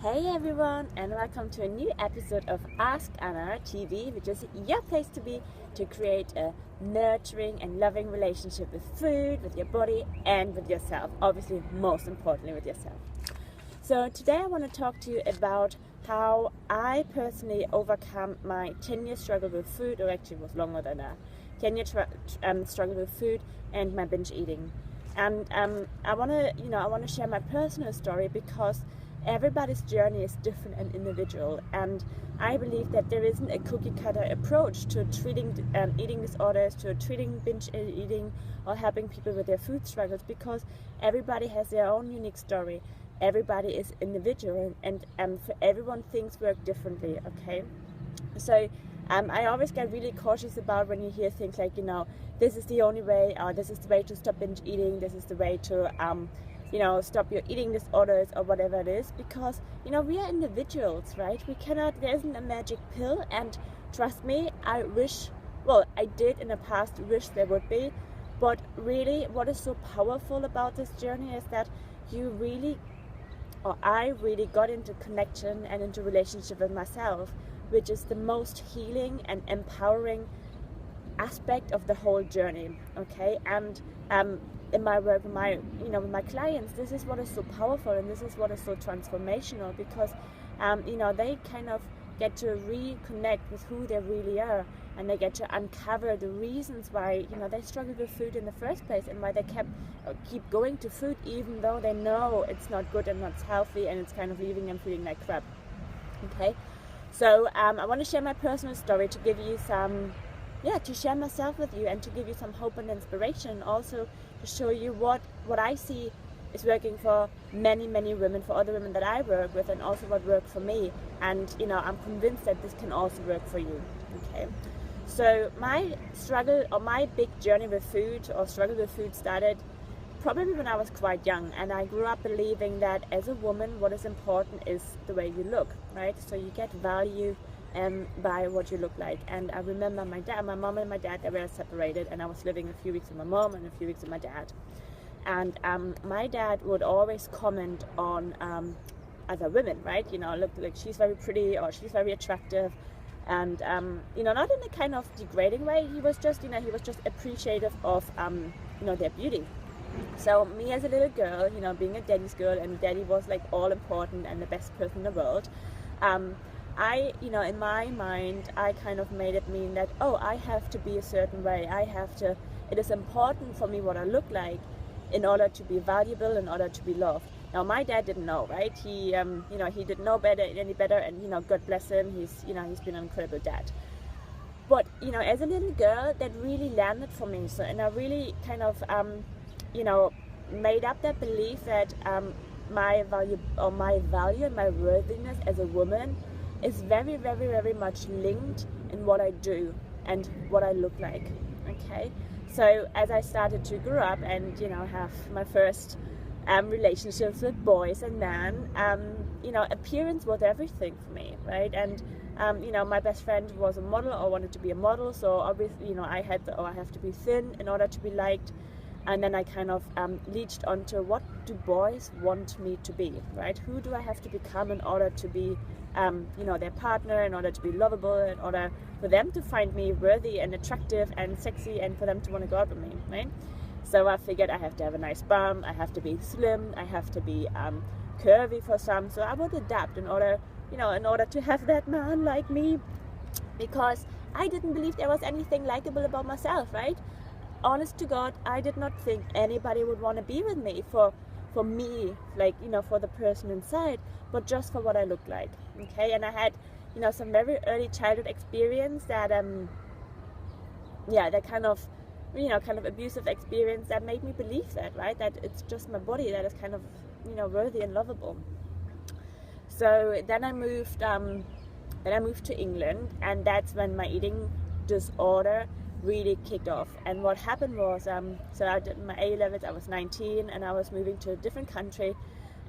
Hey everyone, and welcome to a new episode of Ask Anna TV, which is your place to be to create a nurturing and loving relationship with food, with your body, and with yourself. Obviously, most importantly, with yourself. So today I want to talk to you about how I personally overcome my 10-year struggle with food, or actually it was longer than that, 10-year struggle with food and my binge eating. And I want to share my personal story because everybody's journey is different and individual, and I believe that there isn't a cookie-cutter approach to treating eating disorders, to treating binge eating, or helping people with their food struggles, because everybody has their own unique story. Everybody is individual, and for everyone things work differently. Okay, so I always get really cautious about when you hear things like, this is the only way, or this is the way to stop binge eating, this is the way to stop your eating disorders, or whatever it is, because we are individuals, right? There isn't a magic pill, and trust me, I did in the past wish there would be, but really what is so powerful about this journey is that I really got into connection and into relationship with myself, which is the most healing and empowering aspect of the whole journey. Okay, and in my work with my clients, this is what is so powerful, and this is what is so transformational, because they kind of get to reconnect with who they really are, and they get to uncover the reasons why they struggled with food in the first place, and why they keep going to food even though they know it's not good and not healthy, and it's kind of leaving them feeling like crap. Okay, so I want to share my personal story to give you to share myself with you, and to give you some hope and inspiration, also to show you what I see is working for many women, for other women that I work with, and also what worked for me. And I'm convinced that this can also work for you. Okay, so my struggle, or my big journey with food, or struggle with food, started probably when I was quite young, and I grew up believing that as a woman, what is important is the way you look, right? So you get value by what you look like. And I remember my mom and my dad, they were separated, and I was living a few weeks with my mom and a few weeks with my dad. And my dad would always comment on other women, right? Look, like, she's very pretty, or she's very attractive, and not in a kind of degrading way. He was just appreciative of their beauty. So me as a little girl, being a daddy's girl, and daddy was like all important and the best person in the world, in my mind, I kind of made it mean that, I have to be a certain way. It is important for me what I look like in order to be valuable, in order to be loved. Now, my dad didn't know, right? He didn't know any better, and, God bless him, he's been an incredible dad. But, as a little girl, that really landed for me. So, and I really kind of, made up that belief that my value and my worthiness as a woman is very much linked in what I do and what I look like. Okay, so as I started to grow up and have my first relationships with boys and men, appearance was everything for me, right? And my best friend was a model, or wanted to be a model, so obviously I have to be thin in order to be liked. And then I kind of leached onto, what do boys want me to be, right? Who do I have to become in order to be, their partner, in order to be lovable, in order for them to find me worthy and attractive and sexy, and for them to want to go out with me, right? So I figured I have to have a nice bum, I have to be slim, I have to be curvy for some. So I would adapt in order to have that man like me, because I didn't believe there was anything likable about myself, right? Honest to God, I did not think anybody would want to be with me for me, like, for the person inside, but just for what I look like. Okay, and I had, some very early childhood experience that, that kind of abusive experience that made me believe that, right? That it's just my body that is kind of, worthy and lovable. So then I moved to England, and that's when my eating disorder really kicked off. And what happened was, so I did my A-levels, I was 19, and I was moving to a different country,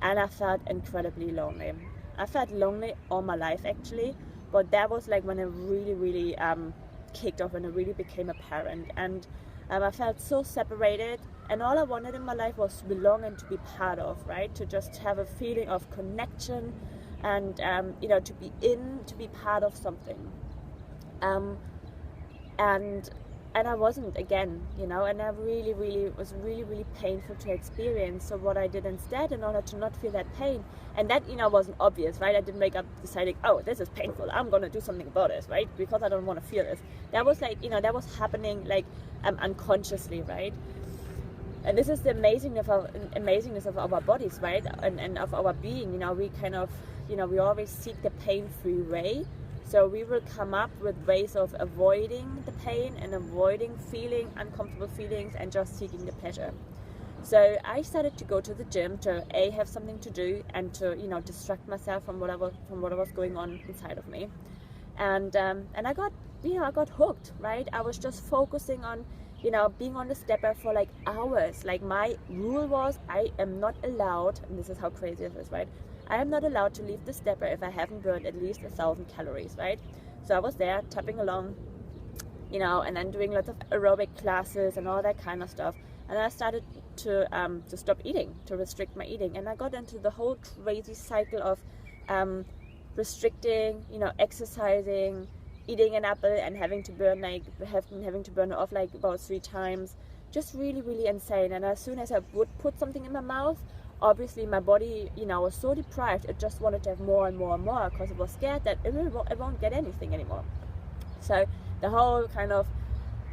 and I felt incredibly lonely. I felt lonely all my life, actually, but that was like when it really kicked off, when it really became apparent. And I felt so separated, and all I wanted in my life was to belong and to be part of, right? To just have a feeling of connection, and to be part of something, and I wasn't, again, and I was really painful to experience. So what I did instead, in order to not feel that pain, and that wasn't obvious, right? I didn't wake up deciding, oh, this is painful, I'm gonna do something about it, right? Because I don't want to feel this. That was like, that was happening like unconsciously, right? And this is the amazingness of our bodies, right? And of our being. We kind of, we always seek the pain-free way. So we will come up with ways of avoiding the pain and avoiding feeling uncomfortable feelings and just seeking the pleasure. So I started to go to the gym to have something to do and to distract myself from what was going on inside of me. And I got hooked, right? I was just focusing on being on the stepper for like hours. Like, my rule was, I am not allowed, and this is how crazy this is, right? I am not allowed to leave the stepper if I haven't burned at least 1,000 calories, right? So I was there tapping along, and then doing lots of aerobic classes and all that kind of stuff. And I started to stop eating, to restrict my eating. And I got into the whole crazy cycle of restricting, exercising, eating an apple and having to burn it off like about 3 times. Just really insane. And as soon as I would put something in my mouth, obviously my body, was so deprived, it just wanted to have more and more and more, because it was scared that it won't get anything anymore. So the whole kind of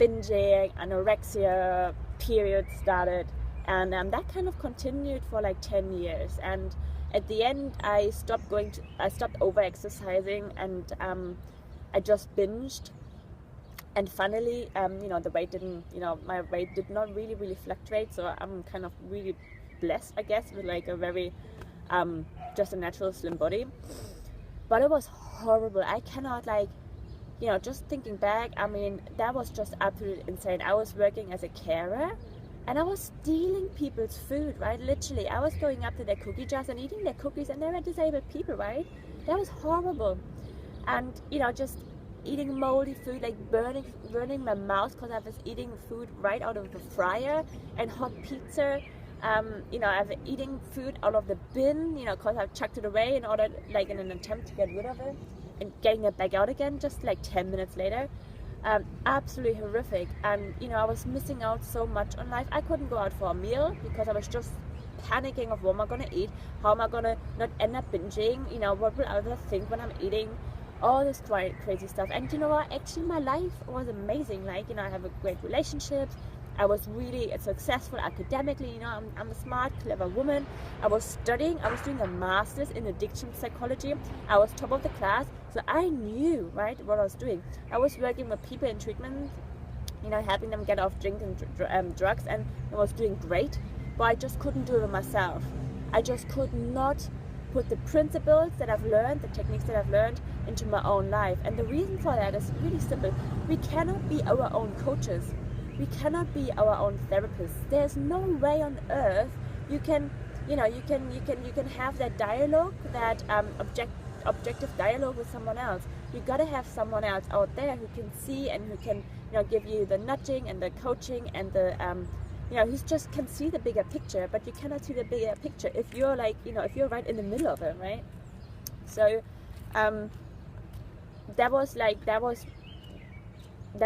binging, anorexia period started, and that kind of continued for like 10 years. And at the end, I stopped over exercising, and I just binged. And finally, the weight didn't, my weight did not really fluctuate. So I'm kind of really blessed, I guess, with like a very, just a natural slim body. But it was horrible. I cannot, like, just thinking back, I mean, that was just absolutely insane. I was working as a carer, and I was stealing people's food, right? Literally, I was going up to their cookie jars and eating their cookies, and they were disabled people, right? That was horrible. And, just eating moldy food, like burning my mouth because I was eating food right out of the fryer, and hot pizza. I've eating food out of the bin, because I've chucked it away in an attempt to get rid of it, and getting it back out again just like 10 minutes later. Absolutely horrific. And I was missing out so much on life. I couldn't go out for a meal because I was just panicking of what am I gonna eat, how am I gonna not end up binging, what will others think when I'm eating, all this crazy stuff. And what, actually my life was amazing. Like, I have a great relationship, I was really successful academically, I'm a smart, clever woman. I was studying, I was doing a master's in addiction psychology, I was top of the class, so I knew, right, what I was doing. I was working with people in treatment, helping them get off drink and drugs, and I was doing great, but I just couldn't do it myself. I just could not put the principles that I've learned, the techniques that I've learned, into my own life. And the reason for that is really simple. We cannot be our own coaches. We cannot be our own therapists. There's no way on earth you can have that dialogue, that objective dialogue with someone else. You gotta have someone else out there who can see and who can give you the nudging and the coaching and the who just can see the bigger picture. But you cannot see the bigger picture if you're if you're right in the middle of it, right? So that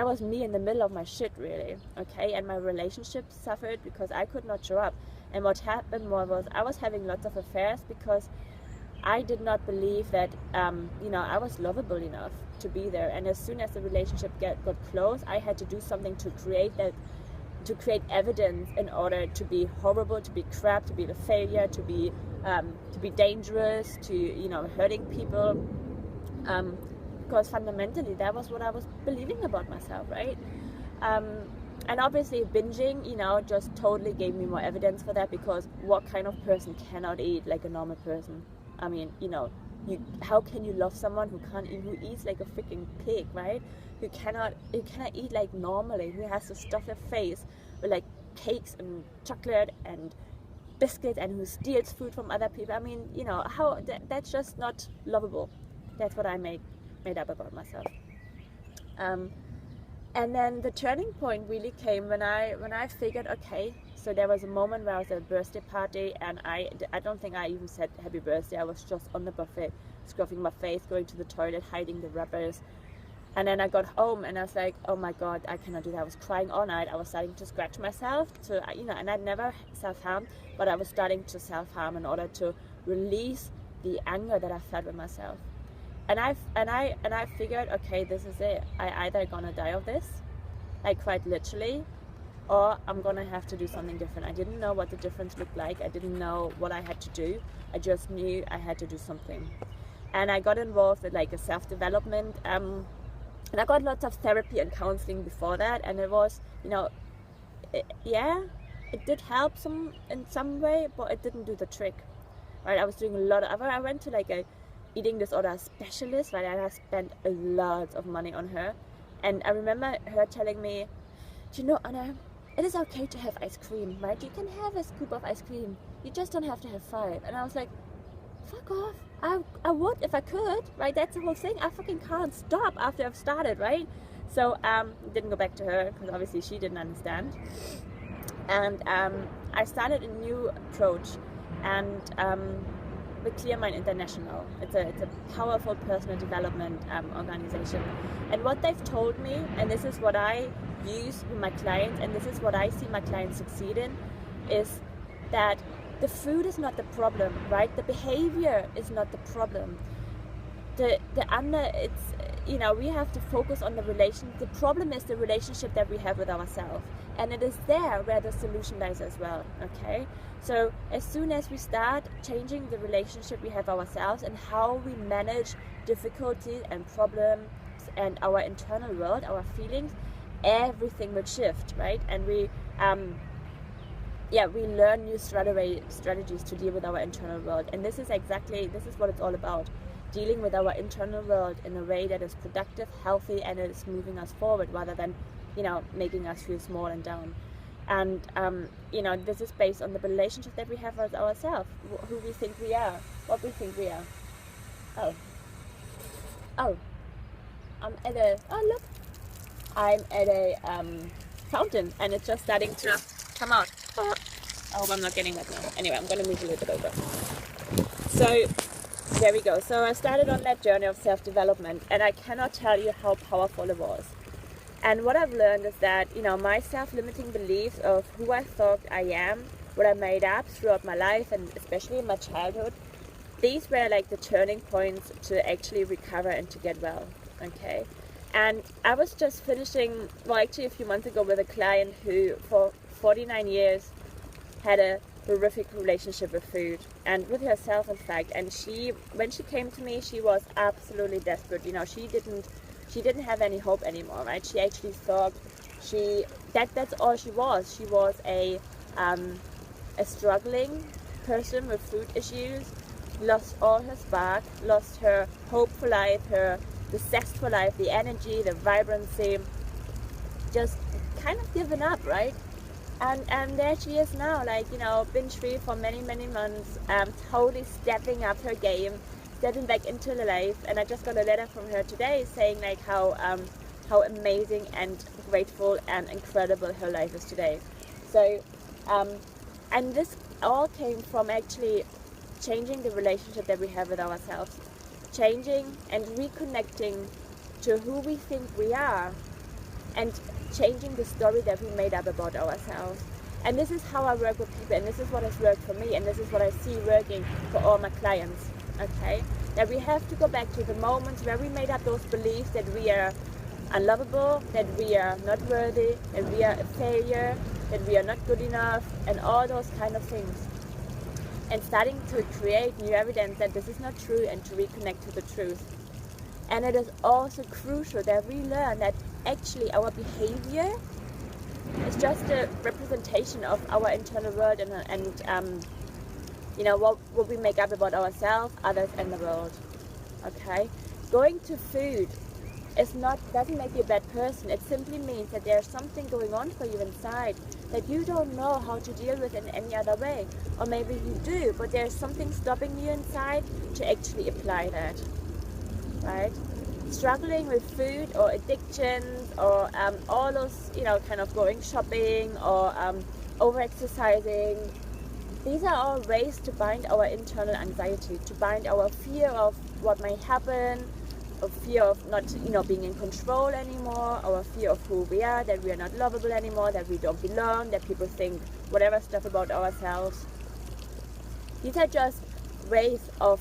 was me in the middle of my shit, really, okay? And my relationship suffered because I could not show up. And what happened was I was having lots of affairs because I did not believe that I was lovable enough to be there. And as soon as the relationship got close, I had to do something to create evidence in order to be horrible, to be crap, to be the failure, to be dangerous, to hurting people. Because fundamentally that was what I was believing about myself, right? And obviously binging, just totally gave me more evidence for that, because what kind of person cannot eat like a normal person? I mean, how can you love someone who can't eat, who eats like a freaking pig, right? Who cannot eat like normally, who has to stuff their face with like cakes and chocolate and biscuits, and who steals food from other people. I mean, how that's just not lovable. That's what I made up about myself. And then the turning point really came when I figured, okay, So there was a moment where I was at a birthday party, and I don't think I even said happy birthday. I was just on the buffet, scrubbing my face, going to the toilet, hiding the wrappers. And then I got home and I was like, oh my God, I cannot do that. I was crying all night. I was starting to scratch myself and I'd never self-harmed, but I was starting to self-harm in order to release the anger that I felt with myself. And I figured, okay, this is it. I either gonna die of this, like quite literally, or I'm gonna have to do something different. I didn't know what the difference looked like. I didn't know what I had to do. I just knew I had to do something. And I got involved with like a self-development, and I got lots of therapy and counseling before that, and it was, it did help in some way, but it didn't do the trick, right? I was doing a lot of, I went to like a eating disorder specialist, right? And I spent a lot of money on her, and I remember her telling me, Anna, it is okay to have ice cream, right? You can have a scoop of ice cream, you just don't have to have 5. And I was like, fuck off. I would if I could, right? That's the whole thing. I fucking can't stop after I've started, right? So didn't go back to her because obviously she didn't understand. And I started a new approach, and with Clear Mind International. It's a powerful personal development organization. And what they've told me, and this is what I use with my clients, and this is what I see my clients succeed in, is that the food is not the problem, right? The behavior is not the problem. We have to focus on the relation. The problem is the relationship that we have with ourselves, and it is there where the solution lies as well. Okay, so as soon as we start changing the relationship we have ourselves and how we manage difficulties and problems and our internal world, our feelings, everything will shift, right? And we learn new strategies to deal with our internal world. And this is what it's all about. Dealing with our internal world in a way that is productive, healthy, and it is moving us forward rather than, making us feel small and down. And, this is based on the relationship that we have with ourselves, who we think we are, what we think we are. I'm at a fountain, and it's just starting to come out. I hope I'm not getting that now. Anyway, I'm going to move a little bit over. So there we go. So I started on that journey of self-development, and I cannot tell you how powerful it was. And what I've learned is that, my self-limiting beliefs of who I thought I am, what I made up throughout my life, and especially in my childhood, these were like the turning points to actually recover and to get well. Okay. And I was just finishing, a few months ago with a client who for 49 years had a horrific relationship with food and with herself, in fact. And when she came to me, she was absolutely desperate. She didn't have any hope anymore, right? She actually thought that's all she was. She was a struggling person with food issues, lost all her spark, lost her hope for life, the zest for life, the energy, the vibrancy, just kind of given up, right? And there she is now, binge free for many, many months, totally stepping up her game, stepping back into the life. And I just got a letter from her today saying how amazing and grateful and incredible her life is today. So, and this all came from actually changing the relationship that we have with ourselves, changing and reconnecting to who we think we are, and changing the story that we made up about ourselves. And this is how I work with people, and this is what has worked for me, and this is what I see working for all my clients. Okay, that we have to go back to the moments where we made up those beliefs that we are unlovable, that we are not worthy, that we are a failure, that we are not good enough, and all those kind of things. And starting to create new evidence that this is not true, and to reconnect to the truth. And it is also crucial that we learn that actually our behavior is just a representation of our internal world and what we make up about ourselves, others, and the world. Okay, going to food doesn't make you a bad person. It simply means that there's something going on for you inside that you don't know how to deal with in any other way, or maybe you do, but there's something stopping you inside to actually apply that. Right? Struggling with food or addictions or all those, kind of going shopping or over-exercising. These are all ways to bind our internal anxiety, to bind our fear of what might happen, a fear of not, being in control anymore, our fear of who we are, that we are not lovable anymore, that we don't belong, that people think whatever stuff about ourselves. These are just ways of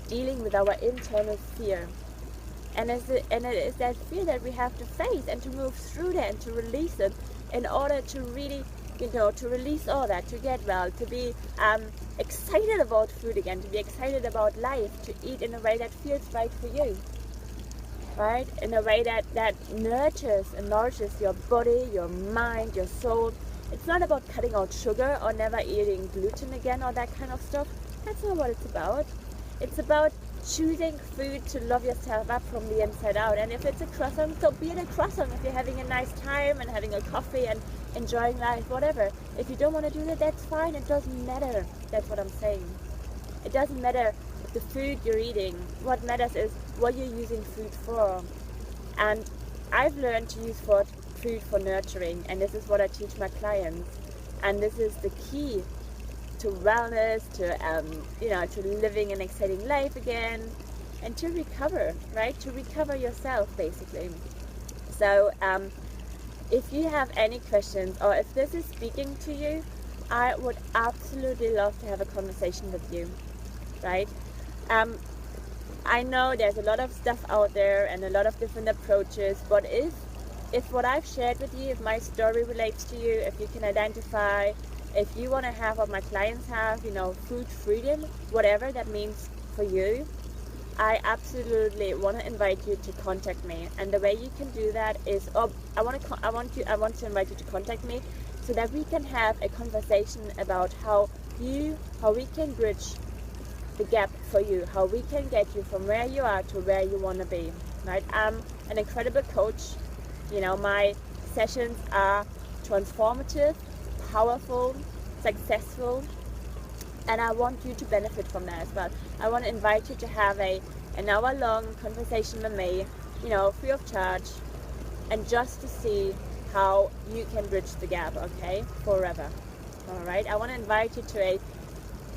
dealing with our internal fear. And it is that fear that we have to face and to move through that and to release it in order to really, to release all that, to get well, to be excited about food again, to be excited about life, to eat in a way that feels right for you, right? In a way that nurtures and nourishes your body, your mind, your soul. It's not about cutting out sugar or never eating gluten again or that kind of stuff. That's not what it's about. It's about choosing food to love yourself up from the inside out. And if it's a croissant, so be it a croissant. If you're having a nice time and having a coffee and enjoying life, whatever. If you don't want to do that, that's fine. It doesn't matter. That's what I'm saying. It doesn't matter the food you're eating. What matters is what you're using food for. And I've learned to use food for nurturing, and this is what I teach my clients. And this is the key to wellness, to living an exciting life again, and to recover, right? To recover yourself, basically. So if you have any questions, or if this is speaking to you, I would absolutely love to have a conversation with you, right? I know there's a lot of stuff out there and a lot of different approaches, but if what I've shared with you, if my story relates to you, if you can identify, if you want to have what my clients have, food freedom, whatever that means for you, I absolutely want to invite you to contact me. And the way you can do that is, I want to invite you to contact me so that we can have a conversation about how we can bridge the gap for you, how we can get you from where you are to where you want to be, right? I'm an incredible coach. My sessions are transformative, powerful, successful, and I want you to benefit from that as well. I want to invite you to have an hour-long conversation with me, free of charge, and just to see how you can bridge the gap, okay, forever. All right, I want to invite you to a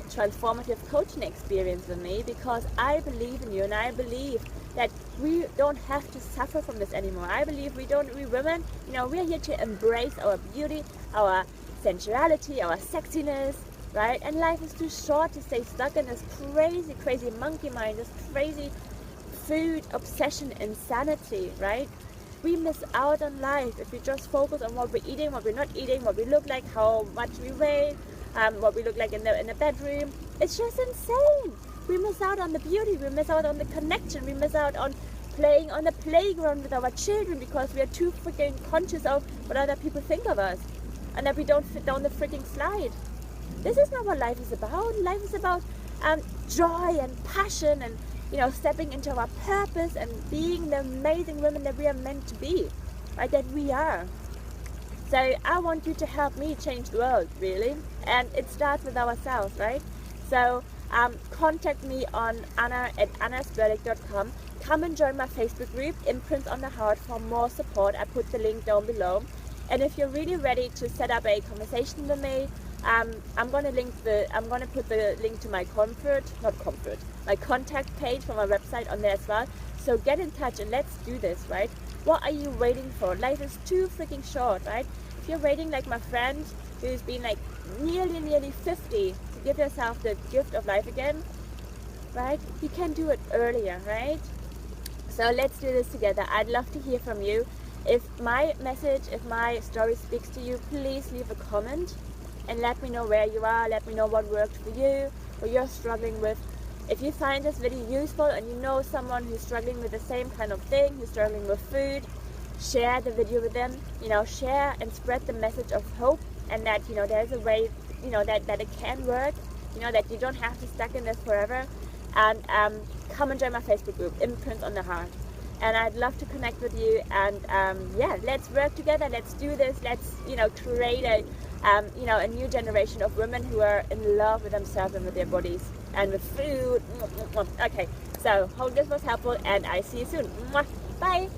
transformative coaching experience with me, because I believe in you, and I believe that we don't have to suffer from this anymore. I believe we women, we're here to embrace our beauty, our sensuality, our sexiness, right? And life is too short to stay stuck in this crazy monkey mind, this crazy food obsession insanity, right? We miss out on life if we just focus on what we're eating, what we're not eating, what we look like, how much we weigh, what we look like in the bedroom. It's just insane. We miss out on the beauty, we miss out on the connection, we miss out on playing on the playground with our children because we are too freaking conscious of what other people think of us, and that we don't fit down the freaking slide. This is not what life is about. Life is about joy and passion and, stepping into our purpose and being the amazing women that we are meant to be, right? That we are. So I want you to help me change the world, really. And it starts with ourselves, right? So contact me on anna@annasberlik.com. Come and join my Facebook group, Imprints on the Heart, for more support. I put the link down below. And if you're really ready to set up a conversation with me, I'm gonna put the link to my my contact page from my website on there as well. So get in touch and let's do this, right? What are you waiting for? Life is too freaking short, right? If you're waiting like my friend who's been like nearly 50 to give yourself the gift of life again, right? You can do it earlier, right? So let's do this together. I'd love to hear from you. If my message, if my story speaks to you, please leave a comment and let me know where you are. Let me know what worked for you, what you're struggling with. If you find this video useful and you know someone who's struggling with the same kind of thing, who's struggling with food, share the video with them. Share and spread the message of hope, and that there's a way, that it can work. That you don't have to stuck in this forever. And come and join my Facebook group, Imprints on the Heart. And I'd love to connect with you. And let's work together. Let's do this. Let's create a new generation of women who are in love with themselves and with their bodies and with food. Okay, so hope this was helpful, and I see you soon. Bye.